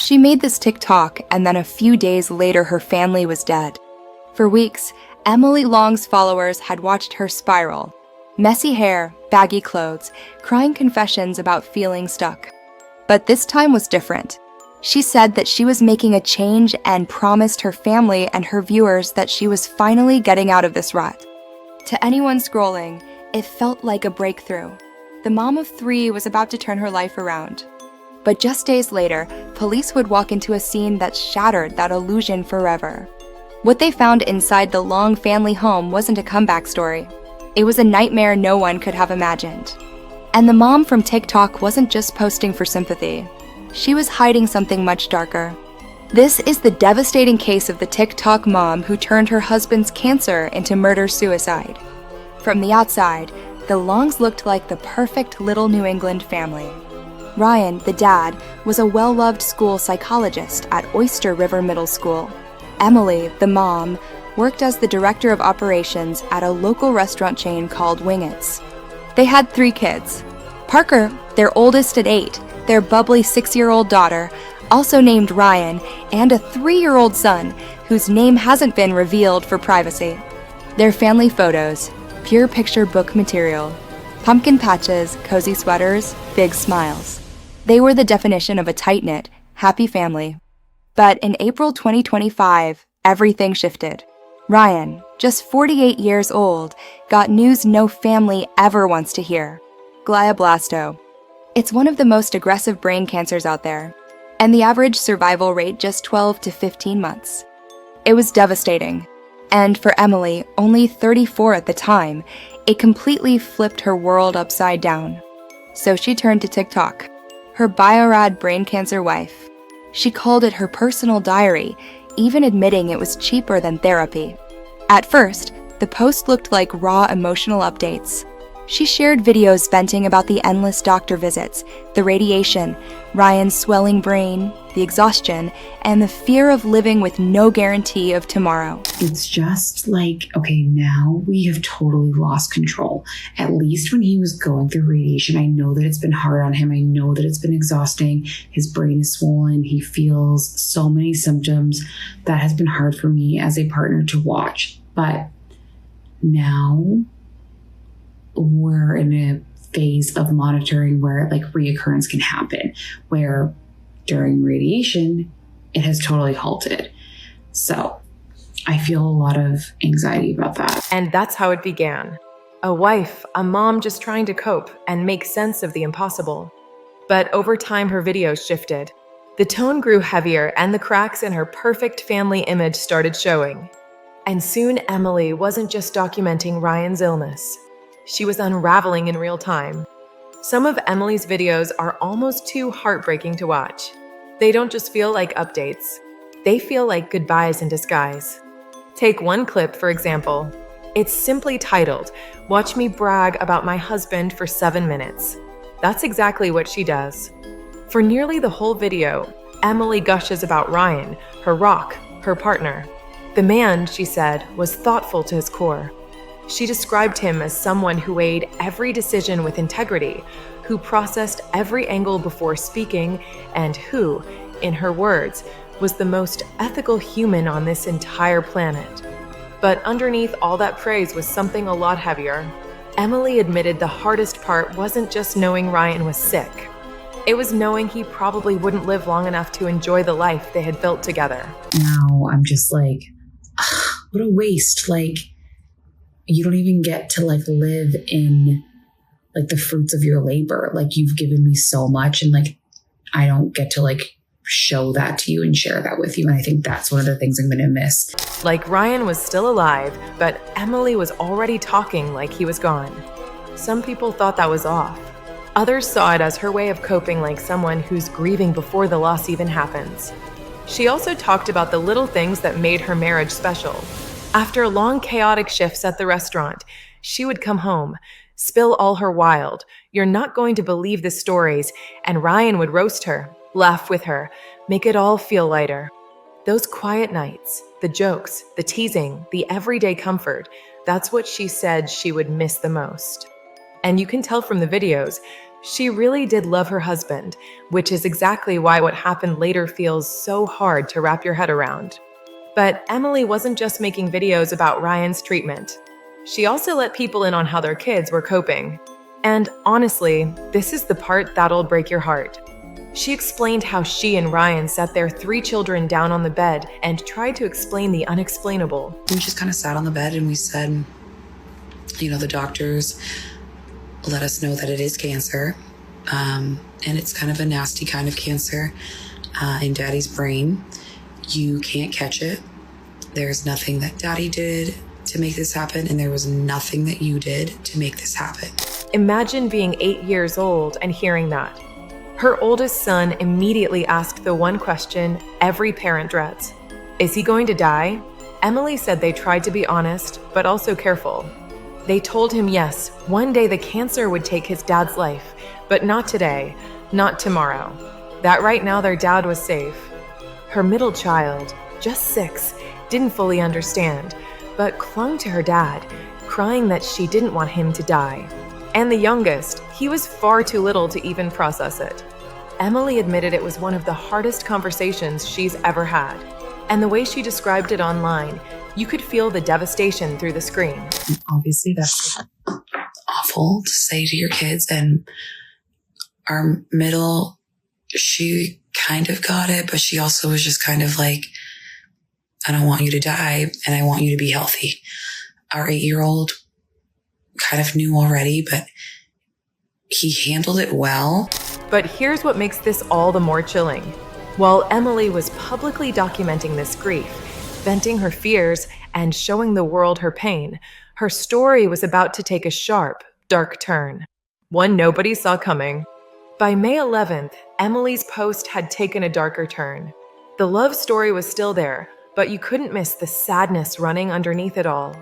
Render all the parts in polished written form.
She made this TikTok, and then a few days later her family was dead. For weeks, Emily Long's followers had watched her spiral. Messy hair, baggy clothes, crying confessions about feeling stuck. But this time was different. She said that she was making a change and promised her family and her viewers that she was finally getting out of this rut. To anyone scrolling, it felt like a breakthrough. The mom of 3 was about to turn her life around. But just days later, police would walk into a scene that shattered that illusion forever. What they found inside the Long family home wasn't a comeback story. It was a nightmare no one could have imagined. And the mom from TikTok wasn't just posting for sympathy. She was hiding something much darker. This is the devastating case of the TikTok mom who turned her husband's cancer into murder-suicide. From the outside, the Longs looked like the perfect little New England family. Ryan, the dad, was a well-loved school psychologist at Oyster River Middle School. Emily, the mom, worked as the director of operations at a local restaurant chain called Wingett's. They had 3 kids. Parker, their oldest at 8, their bubbly 6-year-old daughter, also named Ryan, and a 3-year-old son, whose name hasn't been revealed for privacy. Their family photos, pure picture book material, pumpkin patches, cozy sweaters, big smiles. They were the definition of a tight-knit, happy family. But in April 2025, everything shifted. Ryan, just 48 years old, got news no family ever wants to hear: glioblasto. It's one of the most aggressive brain cancers out there, and the average survival rate just 12 to 15 months. It was devastating, and for Emily, only 34 at the time, it completely flipped her world upside down. So she turned to TikTok, her biorad brain cancer wife. She called it her personal diary, even admitting it was cheaper than therapy. At first, the post looked like raw emotional updates. She shared videos venting about the endless doctor visits, the radiation, Ryan's swelling brain, the exhaustion, and the fear of living with no guarantee of tomorrow. It's just like, okay, now we have totally lost control. At least when he was going through radiation, I know that it's been hard on him. I know that it's been exhausting. His brain is swollen. He feels so many symptoms. That has been hard for me as a partner to watch. But now we're in a phase of monitoring where like reoccurrence can happen, where during radiation, it has totally halted. So I feel a lot of anxiety about that. And that's how it began. A wife, a mom just trying to cope and make sense of the impossible. But over time, her videos shifted. The tone grew heavier and the cracks in her perfect family image started showing. And soon Emily wasn't just documenting Ryan's illness. She was unraveling in real time. Some of Emily's videos are almost too heartbreaking to watch. They don't just feel like updates. They feel like goodbyes in disguise. Take one clip, for example. It's simply titled, "Watch Me Brag About My Husband for 7 minutes." That's exactly what she does. For nearly the whole video, Emily gushes about Ryan, her rock, her partner. The man, she said, was thoughtful to his core. She described him as someone who weighed every decision with integrity, who processed every angle before speaking, and who, in her words, was the most ethical human on this entire planet. But underneath all that praise was something a lot heavier. Emily admitted the hardest part wasn't just knowing Ryan was sick. It was knowing he probably wouldn't live long enough to enjoy the life they had built together. Now I'm just like, what a waste. Like, you don't even get to like live in like the fruits of your labor. Like, you've given me so much, and like I don't get to like show that to you and share that with you. And I think that's one of the things I'm going to miss. Like Ryan was still alive, but Emily was already talking like he was gone. Some people thought that was off. Others saw it as her way of coping, like someone who's grieving before the loss even happens. She also talked about the little things that made her marriage special. After long, chaotic shifts at the restaurant, she would come home, spill all her wild, "You're not going to believe the stories," and Ryan would roast her, laugh with her, make it all feel lighter. Those quiet nights, the jokes, the teasing, the everyday comfort, that's what she said she would miss the most. And you can tell from the videos, She really did love her husband, which is exactly why what happened later feels so hard to wrap your head around. But Emily wasn't just making videos about Ryan's treatment. She also let people in on how their kids were coping. And honestly, this is the part that'll break your heart. She explained how she and Ryan set their 3 children down on the bed and tried to explain the unexplainable. We just kind of sat on the bed and we said, the doctors let us know that it is cancer. And it's kind of a nasty kind of cancer in Daddy's brain. You can't catch it. There's nothing that Daddy did to make this happen, and there was nothing that you did to make this happen. Imagine being 8 years old and hearing that. Her oldest son immediately asked the one question every parent dreads. Is he going to die? Emily said they tried to be honest, but also careful. They told him yes, one day the cancer would take his dad's life, but not today, not tomorrow. That right now their dad was safe. Her middle child, just 6, didn't fully understand, but clung to her dad, crying that she didn't want him to die. And the youngest, he was far too little to even process it. Emily admitted it was one of the hardest conversations she's ever had. And the way she described it online, you could feel the devastation through the screen. Obviously, that's awful to say to your kids. And our middle, she kind of got it, but she also was just kind of like, I don't want you to die and I want you to be healthy. Our 8-year-old kind of knew already, but he handled it well. But here's what makes this all the more chilling. While Emily was publicly documenting this grief, venting her fears, and showing the world her pain, her story was about to take a sharp, dark turn. One nobody saw coming. By May 11th, Emily's post had taken a darker turn. The love story was still there, but you couldn't miss the sadness running underneath it all.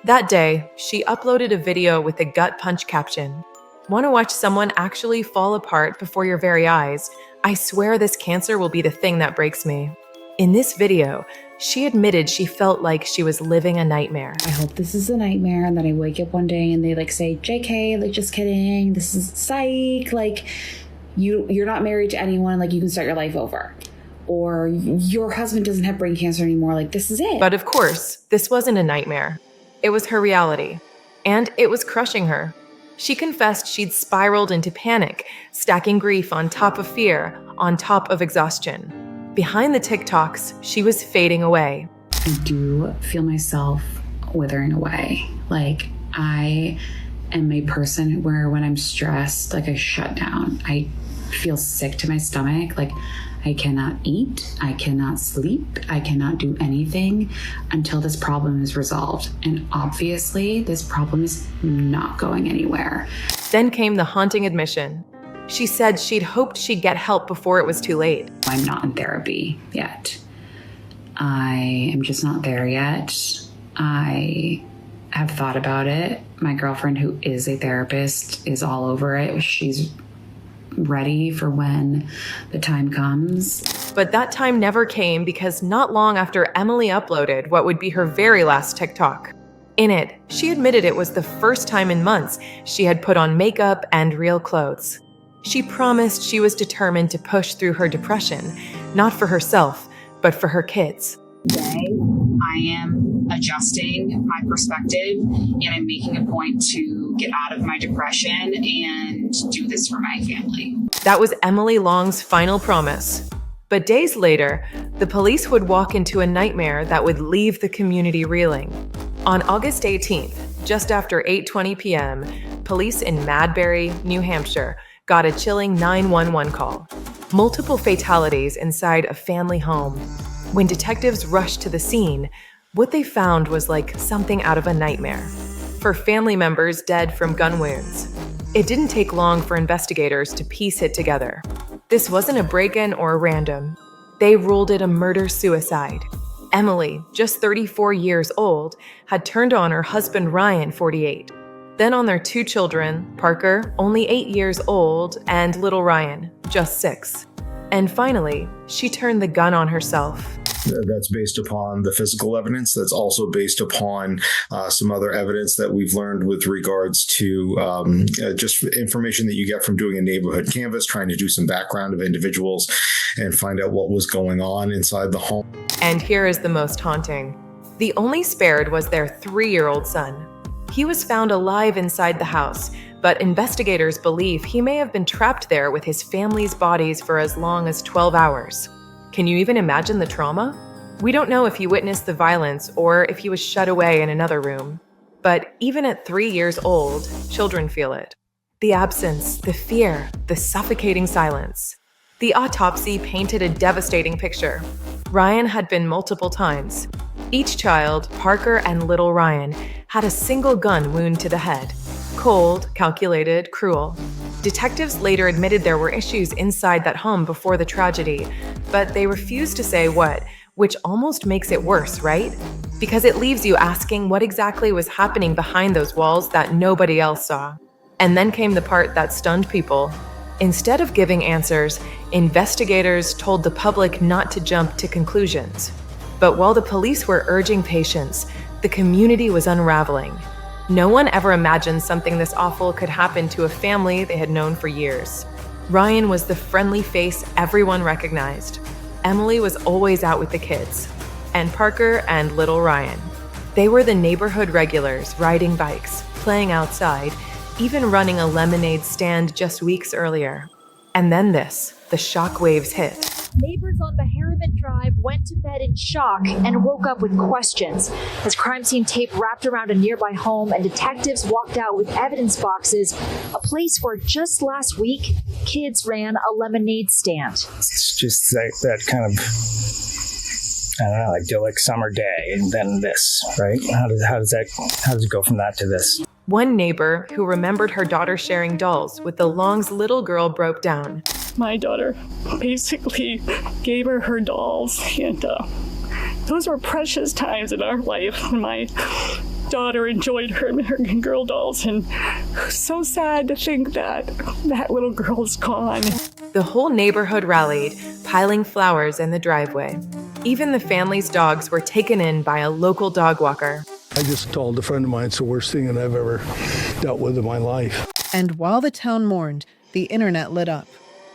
That day, she uploaded a video with a gut punch caption. Want to watch someone actually fall apart before your very eyes? I swear this cancer will be the thing that breaks me. In this video, she admitted she felt like she was living a nightmare. I hope this is a nightmare and then I wake up one day and they say, JK, just kidding. This is psych. You're not married to anyone. You can start your life over. Or your husband doesn't have brain cancer anymore. This is it. But of course, this wasn't a nightmare. It was her reality. And it was crushing her. She confessed she'd spiraled into panic, stacking grief on top of fear, on top of exhaustion. Behind the TikToks, she was fading away. I do feel myself withering away. I am a person where when I'm stressed, I shut down. I feel sick to my stomach. I cannot eat, I cannot sleep, I cannot do anything until this problem is resolved. And obviously, this problem is not going anywhere. Then came the haunting admission. She said she'd hoped she'd get help before it was too late. I'm not in therapy yet. I am just not there yet. I have thought about it. My girlfriend, who is a therapist, is all over it. She's ready for when the time comes. But that time never came because not long after Emily uploaded what would be her very last TikTok. In it, she admitted it was the first time in months she had put on makeup and real clothes. She promised she was determined to push through her depression, not for herself, but for her kids. Today, I am adjusting my perspective and I'm making a point to get out of my depression and do this for my family. That was Emily Long's final promise. But days later, the police would walk into a nightmare that would leave the community reeling. On August 18th, just after 8:20 p.m., police in Madbury, New Hampshire, got a chilling 911 call. Multiple fatalities inside a family home. When detectives rushed to the scene, what they found was like something out of a nightmare. For family members dead from gun wounds. It didn't take long for investigators to piece it together. This wasn't a break-in or a random. They ruled it a murder-suicide. Emily, just 34 years old, had turned on her husband Ryan, 48. Then on their 2 children, Parker, only 8 years old, and little Ryan, just 6. And finally, she turned the gun on herself. That's based upon the physical evidence. That's also based upon some other evidence that we've learned with regards to just information that you get from doing a neighborhood canvas, trying to do some background of individuals and find out what was going on inside the home. And here is the most haunting. The only spared was their 3-year-old son. He was found alive inside the house, but investigators believe he may have been trapped there with his family's bodies for as long as 12 hours. Can you even imagine the trauma? We don't know if he witnessed the violence or if he was shut away in another room. But even at 3 years old, children feel it. The absence, the fear, the suffocating silence. The autopsy painted a devastating picture. Ryan had been multiple times. Each child, Parker and little Ryan, had a single gun wound to the head. Cold, calculated, cruel. Detectives later admitted there were issues inside that home before the tragedy, but they refused to say what, which almost makes it worse, right? Because it leaves you asking what exactly was happening behind those walls that nobody else saw. And then came the part that stunned people. Instead of giving answers, investigators told the public not to jump to conclusions. But while the police were urging patience, the community was unraveling. No one ever imagined something this awful could happen to a family they had known for years. Ryan was the friendly face everyone recognized. Emily was always out with the kids. And Parker and little Ryan. They were the neighborhood regulars, riding bikes, playing outside, even running a lemonade stand just weeks earlier. And then the shock waves hit. Neighbors on Behariment Drive went to bed in shock and woke up with questions as crime scene tape wrapped around a nearby home and detectives walked out with evidence boxes, a place where just last week, kids ran a lemonade stand. It's just that kind of, I don't know, idyllic summer day, and then this, right? How does it go from that to this? One neighbor who remembered her daughter sharing dolls with the Long's little girl broke down. My daughter basically gave her dolls, and those were precious times in our life when my daughter enjoyed her American Girl dolls, and so sad to think that that little girl's gone. The whole neighborhood rallied, piling flowers in the driveway. Even the family's dogs were taken in by a local dog walker. I just told a friend of mine it's the worst thing that I've ever dealt with in my life. And while the town mourned, the internet lit up.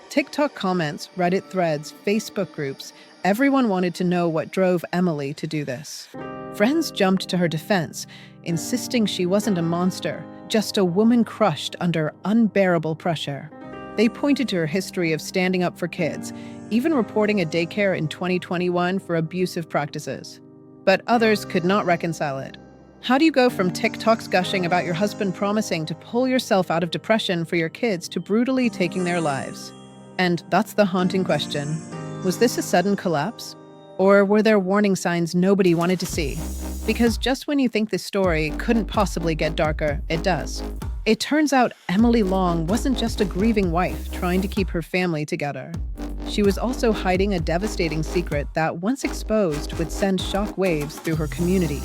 TikTok comments, Reddit threads, Facebook groups, everyone wanted to know what drove Emily to do this. Friends jumped to her defense, insisting she wasn't a monster, just a woman crushed under unbearable pressure. They pointed to her history of standing up for kids, even reporting a daycare in 2021 for abusive practices. But others could not reconcile it. How do you go from TikToks gushing about your husband promising to pull yourself out of depression for your kids to brutally taking their lives? And that's the haunting question. Was this a sudden collapse? Or were there warning signs nobody wanted to see? Because just when you think this story couldn't possibly get darker, it does. It turns out Emily Long wasn't just a grieving wife trying to keep her family together. She was also hiding a devastating secret that, once exposed, would send shock waves through her community.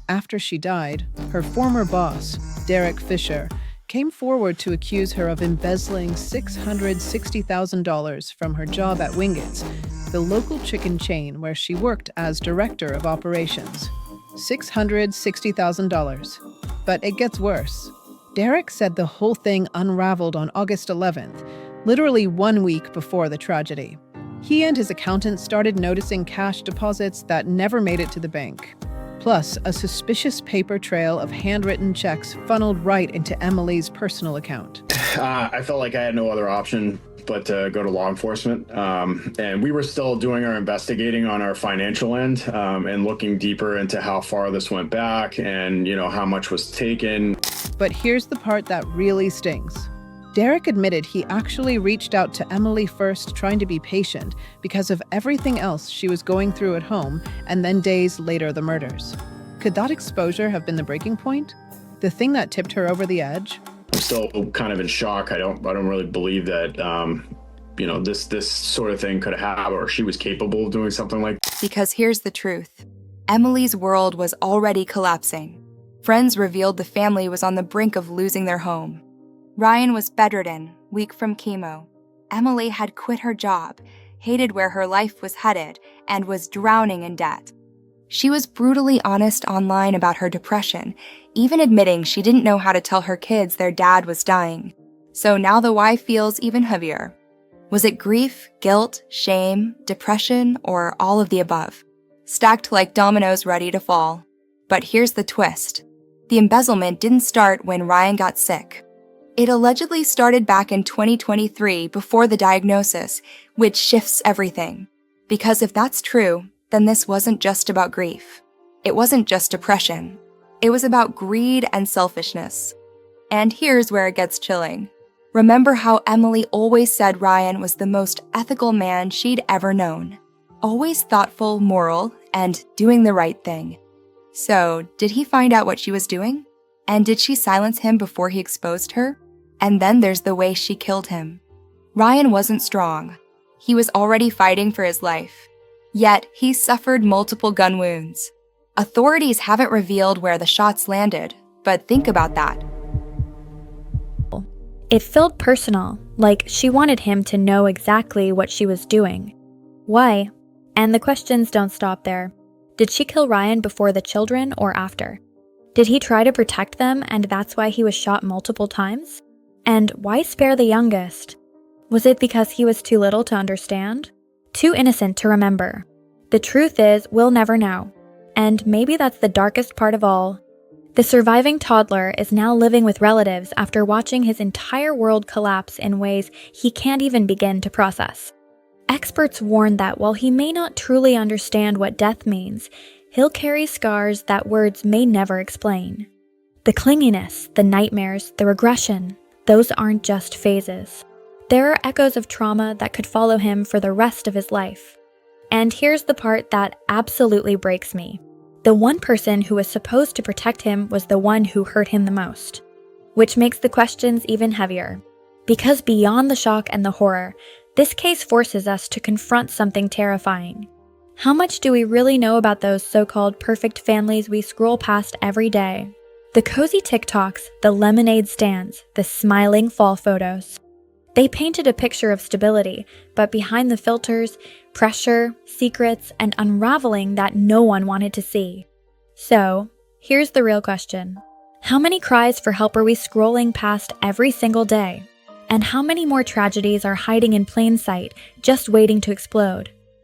After she died, her former boss, Derek Fisher, came forward to accuse her of embezzling $660,000 from her job at Wingett's, the local chicken chain where she worked as director of operations. $660,000. But it gets worse. Derek said the whole thing unraveled on August 11th, literally 1 week before the tragedy. He and his accountant started noticing cash deposits that never made it to the bank. Plus, a suspicious paper trail of handwritten checks funneled right into Emily's personal account. I felt like I had no other option but to go to law enforcement. And we were still doing our investigating on our financial end and looking deeper into how far this went back and, how much was taken. But here's the part that really stings. Derek admitted he actually reached out to Emily first, trying to be patient because of everything else she was going through at home, and then days later the murders. Could that exposure have been the breaking point? The thing that tipped her over the edge? I'm still kind of in shock. I don't really believe that, this sort of thing could have, or she was capable of doing something like that. Because here's the truth. Emily's world was already collapsing. Friends revealed the family was on the brink of losing their home. Ryan was bedridden, weak from chemo. Emily had quit her job. hated where her life was headed, and was drowning in debt. She was brutally honest online about her depression, even admitting she didn't know how to tell her kids their dad was dying. So now the why feels even heavier. Was it grief, guilt, shame, depression, or all of the above? Stacked like dominoes ready to fall. But here's the twist. The embezzlement didn't start when Ryan got sick. It allegedly started back in 2023 before the diagnosis, which shifts everything. Because if that's true, then this wasn't just about grief. It wasn't just depression. It was about greed and selfishness. And here's where it gets chilling. Remember how Emily always said Ryan was the most ethical man she'd ever known. Always thoughtful, moral, and doing the right thing. So, did he find out what she was doing? And did she silence him before he exposed her? And then there's the way she killed him. Ryan wasn't strong. He was already fighting for his life. Yet, he suffered multiple gun wounds. Authorities haven't revealed where the shots landed, but think about that. It felt personal, like she wanted him to know exactly what she was doing. Why? And the questions don't stop there. Did she kill Ryan before the children or after? Did he try to protect them and that's why he was shot multiple times? And why spare the youngest? Was it because he was too little to understand? Too innocent to remember? The truth is, we'll never know. And maybe that's the darkest part of all. The surviving toddler is now living with relatives after watching his entire world collapse in ways he can't even begin to process. Experts warn that while he may not truly understand what death means, he'll carry scars that words may never explain. The clinginess, the nightmares, the regression, those aren't just phases. There are echoes of trauma that could follow him for the rest of his life. And here's the part that absolutely breaks me. The one person who was supposed to protect him was the one who hurt him the most. Which makes the questions even heavier. Because beyond the shock and the horror, this case forces us to confront something terrifying. How much do we really know about those so-called perfect families we scroll past every day? The cozy TikToks, the lemonade stands, the smiling fall photos. They painted a picture of stability, but behind the filters, pressure, secrets, and unraveling that no one wanted to see. So, here's the real question. How many cries for help are we scrolling past every single day? And how many more tragedies are hiding in plain sight, just waiting to explode?